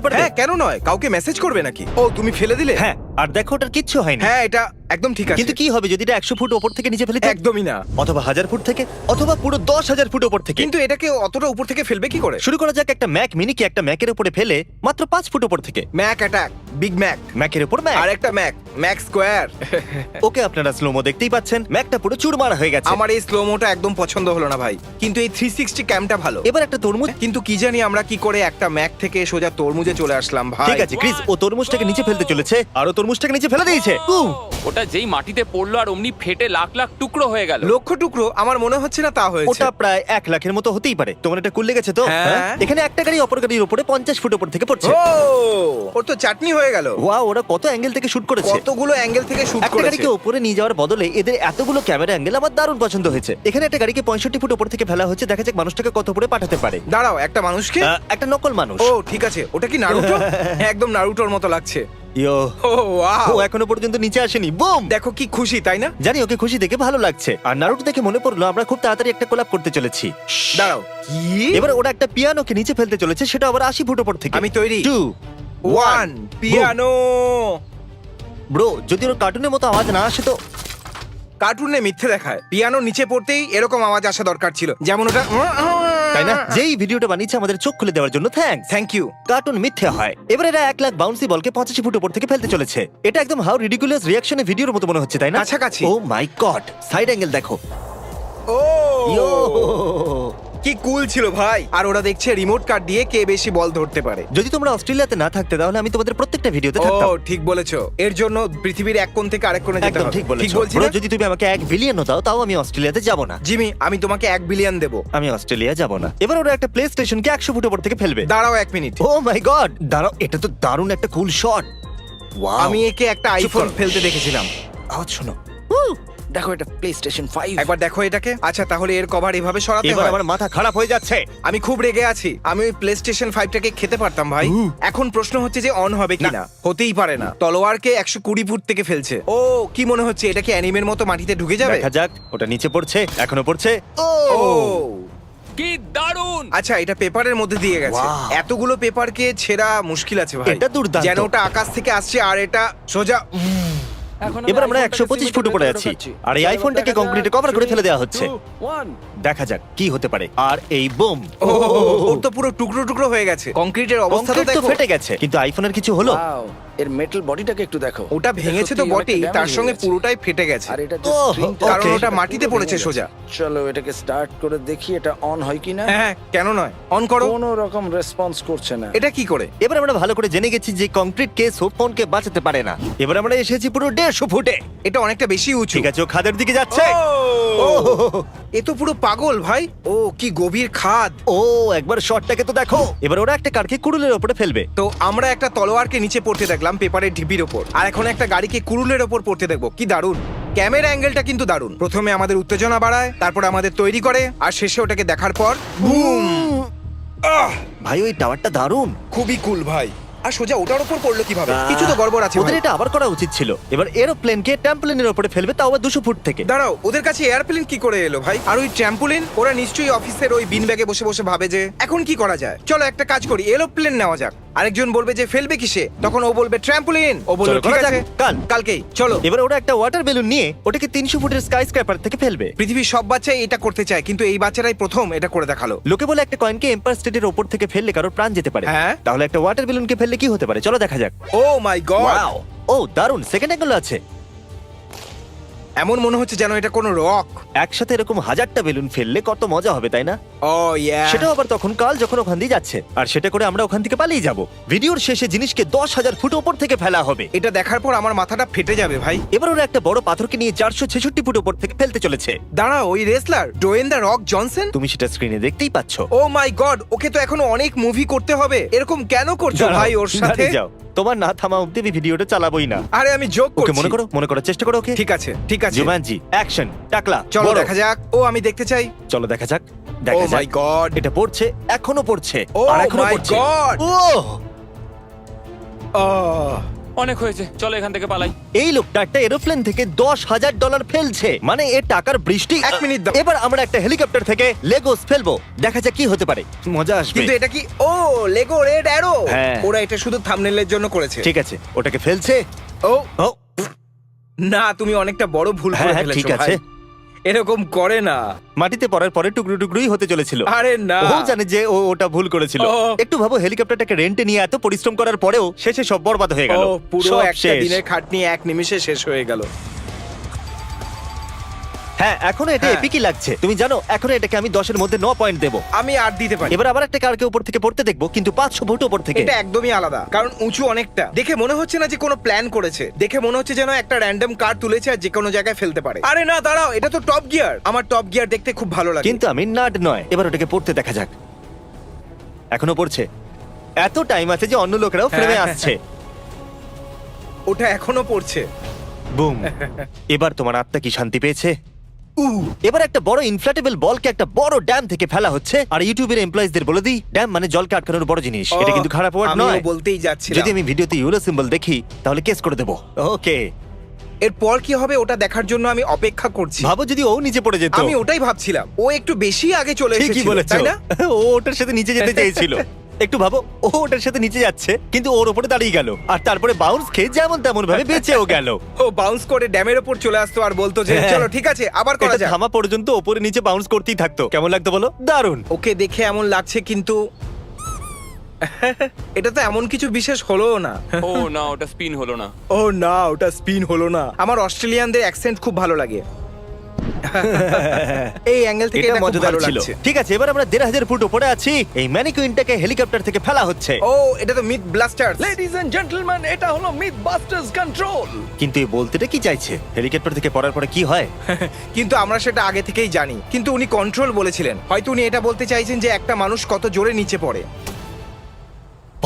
পারবে? হ্যাঁ, কেন নয়? কাউকে মেসেজ করবে নাকি? ও, তুমি ফেলে দিলে? হ্যাঁ, আর দেখো ওটার কিচ্ছু হয়নি। হ্যাঁ, এটা একদম ঠিক আছে। কিন্তু কি হবে যদি এটা 100 ফুট ওপর থেকে নিচে ফেলি? একদমই না। অথবা 1000 ফুট থেকে, অথবা পুরো 10,000 ফুট ওপর থেকে। কিন্তু এটাকে অতটা উপর থেকে ফেলবে কি করে? শুরু করা যাক একটা ম্যাক মিনিকে একটা ম্যাকের উপরে ফেলে মাত্র 5 ফুট ওপর থেকে। Mac attack, big Mac. ম্যাকের উপর ম্যাক। আর একটা ম্যাক, ম্যাক স্কোয়ার। ওকে, আপনারা স্লোমো দেখতেই পাচ্ছেন, ম্যাকটা পুরো চুরমারা হয়ে গেছে। আমার এই স্লোমোটা একদম পছন্দ হলো না ভাই, কিন্তু এই 360 ক্যামটা ভালো। এবার একটা তরমুজ। কিন্তু কি জানি আমরা কি করে একটা ম্যাক থেকে সোজা তরমুজে চলে আসলাম ভাই। ঠিক আছে ক্রিস, ও তরমুজটাকে নিচে ফেলতে চলেছে আর ও তরমুজটাকে নিচে ফেলে দিয়েছে। ওটা যেই মাটিতে পড়লো আর অমনি ফেটে লাখ লাখ টুকরো হয়ে গেল। লক্ষ টুকরো আমার মনে হচ্ছে না তা হয়েছে। ওটা প্রায় 1 লাখের মতো হতেই পারে। তোমার এটা কুল লেগেছে তো? হ্যাঁ। এখানে একটা গাড়ি অপর গাড়ির উপরে 50 ফুট উপর থেকে পড়ছে। ও, ওর তো চাটনি হয়ে গেল। ওয়াও, ওরা কত অ্যাঙ্গেল থেকে শুট করেছে। কতগুলো অ্যাঙ্গেল থেকে শুট একটা করেছে। গাড়িকে উপরে নিয়ে যাওয়ার বদলে এদের এতগুলো ক্যামেরা অ্যাঙ্গেল আমার দারুণ পছন্দ হয়েছে। এখানে একটা গাড়িকে 65 ফুট উপর থেকে ফেলা হচ্ছে, দেখা যাক মানুষটাকে কত উপরে পাঠাতে পারে। দাঁড়াও, একটা মানুষকে? একটা নকল মানুষ। ও ঠিক আছে, ওটা কি নারুটো? হ্যাঁ, একদম নারুটোর মতো লাগছে। ইয়ো, ও ওয়াও, ও এখনো পর্যন্ত নিচে আসেনি। বুম! দেখো কি খুশি, তাই না? জানি ওকে খুশি দেখে ভালো লাগছে। আর নারুটো দেখে মনে পড়লো আমরা খুব তাড়াতাড়ি একটা কোলাপ করতে চলেছি। দাঁড়াও, কি? এবার ওরা একটা পিয়ানোকে নিচে ফেলতে চলেছে, সেটা আবার 80 ফুট উপর থেকে। আমি তৈরি। 2 1 পিয়ানো। ব্রো, যদি ওর কার্টুনের মতো আওয়াজ না আসে তো। কার্টুনে মিথ্যে দেখায়। পিয়ানো নিচে পড়তেই এরকম আওয়াজ আসা দরকার ছিল, যেমন ওটা। তাই না? যেই ভিডিওটা বানিয়েছে আমাদের চোখ খুলে দেওয়ার জন্য থ্যাঙ্কস। Thank you. কার্টুন মিথ্যে হয়। এবার এরা 1 লাখ বাউন্সি বলকে 85 ফুট উপর থেকে ফেলতে চলেছে। এটা একদম হাউ রিডিকুলাস রিঅ্যাকশনে ভিডিওর মতো মনে হচ্ছে, তাই না? কাছাকাছি। ও মাই গড, সাইড অ্যাঙ্গেল দেখো। ও ইয়ো, কি কুল ছিল ভাই। আর ওরা দেখছে রিমোট কার দিয়ে কে বেশি বল ধরতে পারে। যদি তোমরা অস্ট্রেলিয়াতে না থাকতে তাহলে আমি তোমাদের প্রত্যেকটা ভিডিওতে ও থাকতাম। ঠিক বলেছো, এর জন্য পৃথিবীর এক কোণ থেকে আরেক কোণে যেতে একদম হবে। ঠিক বলেছো। বলছি ব্রো, না? যদি তুমি আমাকে 1 বিলিয়নও দাও তাও আমি অস্ট্রেলিয়াতে যাব না। জিমি, আমি তোমাকে 1 বিলিয়ন দেব। আমি অস্ট্রেলিয়া যাব না। এবার ওরা একটা প্লে স্টেশনকে 100 ফুট উপর থেকে ফেলবে। দাঁড়াও 1 মিনিট। ও মাই গড, দাঁড়াও, এটা তো দারুণ একটা কুল শট। ওয়াও, আমি একে একটা আইফোন কর। ফেলতে দেখেছিলাম। আওয়াজ শোনো। দেখো এটা প্লেস্টেশন 5। একবার দেখো এটাকে। আচ্ছা, তাহলে এর কভার এভাবে সরাতে এবার হয়। আমার মাথা খারাপ হয়ে যাচ্ছে। আমি খুব রেগে আছি। আমি ওই প্লে স্টেশন 5টাকে খেতে পারতাম ভাই। এখন প্রশ্ন হচ্ছে যে অন হবে কিনা। হতেই পারে না, তলোয়ারকে 120 ফুট থেকে ফেলছে। ও, কি মনে হচ্ছে এটা কি অ্যানিমের মতো মাটিতে ঢুকে যাবে? দেখা যাক, ওটা নিচে পড়ছে, এখনো পড়ছে। ও ও কি দারুণ! আচ্ছা, এটা পেপারের মধ্যে দিয়ে গেছে। Wow! এতগুলো পেপারকে ছেঁড়া মুশকিল আছে ভাই। এটা দুর্দান্ত। যেন ওটা আকাশ থেকে আসছে আর এটা সোজা। এবার আমরা 125 ফুট উপরে আছি আর এই আইফোনটাকে কংক্রিটে কভার করে ফেলে দেওয়া হচ্ছে। দেখা যাক কি হতে পারে। আর এই বুম, ও, ওর তো পুরো টুকরো টুকরো হয়ে গেছে। কংক্রিটের অবস্থা তো কংক্রিট তো দেখো। ফেটে গেছে, কিন্তু আইফোনের কিছু হলো? এর মেটাল বডিটাকে একটু দেখো। ওটা ভেঙেছে তো সত্যি বটেই, অনেকটা তার damage সঙ্গে হয়ে গেছে। পুরোটাই ফেটে গেছে। আর এটা যে ওহ, স্ক্রিনটা, কারণ okay. ওটা মাটিতে পড়েছে সোজা। চলো এটাকে স্টার্ট করে দেখি এটা অন হয় কিনা। হ্যাঁ, কেন নয়, অন করো। কোনো রকম রেসপন্স করছে না। এটা কি করে? এবার আমরা ভালো করে জেনে গেছি যে কংক্রিট কে ফোনকে বাঁচাতে পারে না। এবার আমরা এসেছি পুরো 150 ফুটে। এটা অনেকটা বেশি উঁচু। ঠিক আছে, ও খাদের দিকে যাচ্ছে। ও, ও, এ তো পুরো পাগল ভাই। ও, কি গভীর খাদ। ও একবার শটটাকে তো দেখো। এবার ওরা একটা কারকে কুড়ুলের উপরে ফেলবে। তো আমরা একটা তলোয়ারকে নিচে পড়তে দেখলাম পেপারের ঢিপির ওপর, আর এখন একটা গাড়িকে কুড়ুলের ওপর পড়তে দেখবো। কি দারুণ! ক্যামেরা অ্যাঙ্গেলটা কিন্তু দারুণ। প্রথমে আমাদের উত্তেজনা বাড়ায়, তারপর আমাদের তৈরি করে, আর শেষে ওটাকে দেখার পর বুম! ভাই, ওই টাওয়ারটা দারুণ। খুবই কুল ভাই। আর সোজা ওটার ওপর পড়লো কিভাবে? কিছু তো গড়বড় আছে ওদের ভাই। এটা আবার করা উচিত ছিল। এবার এরোপ্লেনকে ট্যাম্পলিনের উপরে ফেলবে, তাও আবার 200 ফুট থেকে। দাঁড়াও, ওদের কাছে এয়ারপ্লেন কি করে এলো ভাই? আর ওই ট্র্যাম্পোলিন? ওরা নিশ্চয়ই অফিসের ওই বিন ব্যাগে বসে বসে ভাবে যে এখন কি করা যায়। চলো একটা কাজ করি, এরোপ্লেন নেওয়া যাক। আরেকজন বলবে যে ফেলবে কিসে, তখন ও বলবে ট্র্যাম্পোলিন। ও বলবে চলো, ঠিক করা আছে, যাক। কালকেই চলো। এবার ওরা একটা ওয়াটার বেলুন নিয়ে ওটাকে 300 ফুটের স্কাই স্ক্র্যাপার থেকে ফেলবে। পৃথিবীর সব বাচ্চাই এটা করতে চায়, কিন্তু এই বাচ্চারাই প্রথম এটা করে দেখালো। লোকে বলে একটা কয়েনকে এম্পায়ার স্টেটের ওপর থেকে ফেললে কারোর প্রাণ যেতে পারে। হ্যাঁ। তাহলে একটা ওয়াটার বেলুনকে ফেললে কি হতে পারে? চলো দেখা যাক। ও মাই গড! ওয়াও, ও দারুণ। সেকেন্ড অ্যাঙ্গেল আছে। এমন মনে হচ্ছে যেন এটা কোনো রক। একসাথে এরকম 1000টা বেলুন ফেললে কত মজা হবে, তাই না? ও ইয়া। সেটাও আবার তখন কাল যখন ওখান দিয়ে যাচ্ছে, আর সেটা করে আমরা ওখান থেকে পালিয়ে যাব। ভিডিওর শেষে জিনিসকে 10,000 ফুট ওপর থেকে ফেলা হবে। এটা দেখার পর আমার মাথাটা ফেটে যাবে ভাই। এবার ওরা একটা বড় পাথরকে নিয়ে 466 ফুট ওপর থেকে ফেলতে চলেছে। দাঁড়াও, ওই wrestler Dwayne the rock Johnson? তুমি সেটা স্ক্রিনে দেখতেই পাচ্ছ। ও মাই গড, ওকে তো এখনো অনেক মুভি করতে হবে। এরকম কেন করছো ভাই ওর সাথে? দাঁড়িয়ে যাও, তোমার না থামা অব্দি আমি ভিডিওটা চালাবোই না। আরে আমি জোক ওকে করছি। মনে করো, চেষ্টা করো। ওকে ঠিক আছে, ঠিক আছে। জুমানজি অ্যাকশন, টাকলা। চলো বলো। দেখা যাক। ও, আমি দেখতে চাই। চলো দেখা যাক। ও দেখা মাই যাক। গড! এটা পড়ছে, এখনো পড়ছে, ও আর এখনো মাই পড়ছে। গড! ও আহ, অনেক হয়েছে, চলো এখান থেকে পালাই। এই লোকটা একটা এরোপ্লেন থেকে $10,000 ফেলছে, মানে এ টাকার বৃষ্টি। এক মিনিট দাও। এবার আমরা একটা হেলিকপ্টার থেকে লেগোস ফেলবো, দেখা যাক কি হতে পারে, মজা আসবে। কিন্তু এটা কি ও লেগো রেড অ্যারো? হ্যাঁ। ওরা এটা শুধু থাম্বনেলের জন্য করেছে। ঠিক আছে, ওটাকে ফেলছে। ও ও না, তুমি অনেকটা বড় ভুল করে হ্যাঁ হ্যাঁ, ফেলেছো ঠিক আছে। ভাই। এরকম করে না। মাটিতে পড়ার পরে টুকরো টুকরোই হতে চলেছিল। আরে না। ও জানে যে ও ওটা ভুল করেছিল। ও। একটু ভাবো, হেলিকপ্টারটাকে রেন্টে নিয়ে এত পরিশ্রম করার পরেও শেষে সব বরবাদ হয়ে গেল। ও পুরো সব একটা শেষ। দিনের খাটনি এক নিমিষে শেষ হয়ে গেল। হ্যাঁ, এখনো এটা হ্যাঁ। এপিকই লাগছে। তুমি জানো, এখনো এটাকে আমি 10 এর মধ্যে 9 পয়েন্ট দেবো। আমি আর দিতে পারি। এবার আবার একটা কারকে উপর থেকে পড়তে দেখবো, কিন্তু 500 ফুট উপর থেকে। এটা একদমই আলাদা, কারণ উঁচু অনেকটা। দেখে মনে হচ্ছে না যে কোনো প্ল্যান করেছে। দেখে মনে হচ্ছে যেন একটা র্যান্ডম কার তুলেছে আর যে কোনো জায়গায় ফেলতে পারে। আরে না, দাঁড়াও, এটা তো টপ গিয়ার। আমার টপ গিয়ার দেখতে খুব ভালো লাগে। কিন্তু আমি নাট নয়। এবার ওটাকে পড়তে দেখা যাক। এখনো পড়ছে। এত টাইম আছে যে অন্য লোকেরাও ফ্রেমে হ্যাঁ। আসছে। ওটা এখনো পড়ছে। বুম। এবার তোমার আত্মা কি শান্তি পেয়েছে? এবার একটা বড় ইনফ্ল্যাটেবল বলকে একটা বড় ড্যাম থেকে ফেলা হচ্ছে। আর ইউটিউবের এমপ্লয়িজদের বলে দিই, ড্যাম মানে জলকে আটকানোর বড় জিনিস। এটা কিন্তু খারাপ ওয়ার্ড আমিও নয়। বলতেই যাচ্ছিলাম। যদি আমি ভিডিওতে ইউরো সিম্বল দেখি তাহলে কেস করে দেবো। ওকে, এরপর কি হবে ওটা দেখার জন্য আমি অপেক্ষা করছি। ভাবো যদি ও নিচে পড়ে যেত। আমি ওটাই ভাবছিলাম। ও একটু বেশি আগে চলে ঠিকই এসেছিল, বলেছো। তাই না? ও ওটার সাথে নিচে যেতে চেয়েছিল। একটু ভাবো, ও ওটার সাথে নিচে যাচ্ছে কিন্তু ওর উপরে দাঁড়িয়ে গেল, আর তারপরে বাউন্স খেয়ে যেমন তেমন ভাবে বেঁচেও গেল। ও বাউন্স করে ড্যামের উপর চলে আসতো আর বলতো যে হ্যাঁ। চলো ঠিক আছে আবার করা এটা যাক। থামা পর্যন্ত ওপরে নিচে বাউন্স করতেই থাকতো। কেমন লাগতো বলো? দারুণ। ওকে দেখে এমন লাগছে, কিন্তু এটা তো এমন কিছু বিশেষ হলো না। ও না, ওটা স্পিন হলো না। ও না, ওটা স্পিন হলো না। আমার অস্ট্রেলিয়ানদের অ্যাকসেন্ট খুব ভালো লাগে। এই অ্যাঙ্গেল থেকে এটা এটা খুব মজাদার ভালো ছিল। লাগছে। ঠিক আছে, এবার আমরা 1,500 ফুট উপরে আছি। এই ম্যানিকুইনটাকে হেলিকপ্টার থেকে ফেলা হচ্ছে। ও এটা তো myth blasters. Ladies and gentleman, এটা হলো মিথ বাস্টার্স কন্ট্রোল। কিন্তু এই বলতেটা কি চাইছে? হেলিকপ্টার থেকে পড়ার পরে কি হয়? কিন্তু আমরা সেটা আগে থেকেই জানি। কিন্তু উনি কন্ট্রোল বলেছিলেন। হয়তো উনি এটা বলতে চাইছেন যে একটা মানুষ কত জোরে নিচে পড়ে।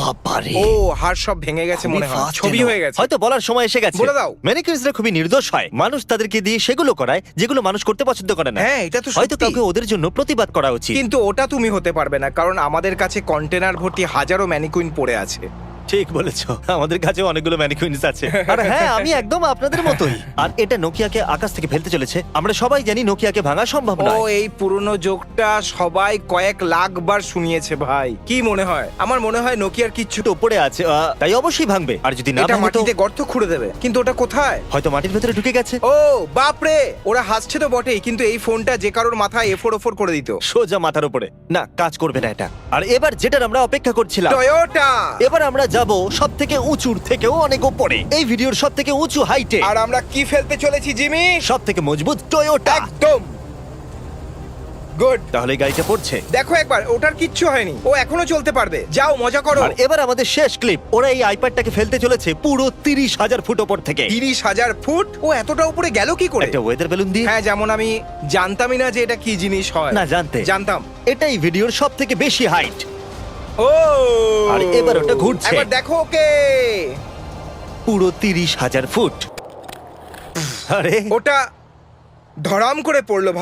বাবারে, ও হাড় সব ভেঙে গেছে মনে হয়, ছবি হয়ে গেছে। হয়তো বলার সময় এসে গেছে। বলে দাও। ম্যানিকুইনসরা খুবই নির্দোষ হয়। মানুষ তাদেরকে দিয়ে সেগুলো করায় যেগুলো মানুষ করতে পছন্দ করে না। হ্যাঁ, এটা তো হয়তো সত্যি। কাউকে ওদের জন্য প্রতিবাদ করা উচিত। কিন্তু ওটা তুমি হতে পারবে না, কারণ আমাদের কাছে কন্টেনার ভর্তি হাজারো ম্যানিকুইন পড়ে আছে। ঠিক বলেছো, আমাদের কাছে অনেকগুলো ম্যানিকুইনস আছে। আর হ্যাঁ, আমি একদম আপনাদের মতোই। আর এটা নোকিয়াকে আকাশ থেকে ফেলতে চলেছে। আমরা সবাই জানি নোকিয়াকে ভাঙা সম্ভব ও নয়। এই পুরনো জোকটা সবাই কয়েক লাখ বার শুনিয়েছে ভাই। কি মনে হয়? আমার মনে হয় নোকিয়ার কিচ্ছু। ছোট উপরে আছে, তাই অবশ্যই ভাঙবে। আর যদি না এটা ভাঙে তো মাটিতে গর্ত খুঁড়ে দেবে। কিন্তু ওটা কোথায়? হয়তো মাটির ভেতরে ঢুকে গেছে। ও বাপরে, ওরা হাসছে তো বটেই, কিন্তু এই ফোনটা যে কারোর মাথায় এফোর ওফোর করে দিত। সোজা মাথার উপরে। না, কাজ করবে না এটা। আর এবার যেটার আমরা অপেক্ষা করছিলাম, টয়োটা। এবার আমরা যাব সব থেকে উঁচুর থেকেও অনেক উপরে, এই ভিডিওর সব থেকে উঁচু হাইটে, আর আমরা কি ফেলতে চলেছি জিমি? সব থেকে মজবুত টয়োটা। একদম গুড। তাহলে এই গাড়িটা পড়ছে। দেখো একবার, ওটার কিচ্ছু হয়নি। ও এখনো চলতে পারবে। যাও মজা করো। আর এবার আমাদের শেষ ক্লিপ। ওরা এই আইপ্যাডটাকে ফেলতে চলেছে পুরো 30,000 ফুট ওপর থেকে। 30,000 ফুট? ও এতটা উপরে গেল কি করে? একটা ওয়েদার বেলুন দিয়ে। হ্যাঁ, যেমন আমি জানতামই না যে এটা কি জিনিস হয়। না, জানতে। জানতাম। এটাই ভিডিওর সব থেকে বেশি হাইট। ও আর এবার ওটা ঘুরছে। একবার দেখো ওকে। পুরো 30,000 ফুট। আরে ওটা ধরাম করে পড়লো ভাই।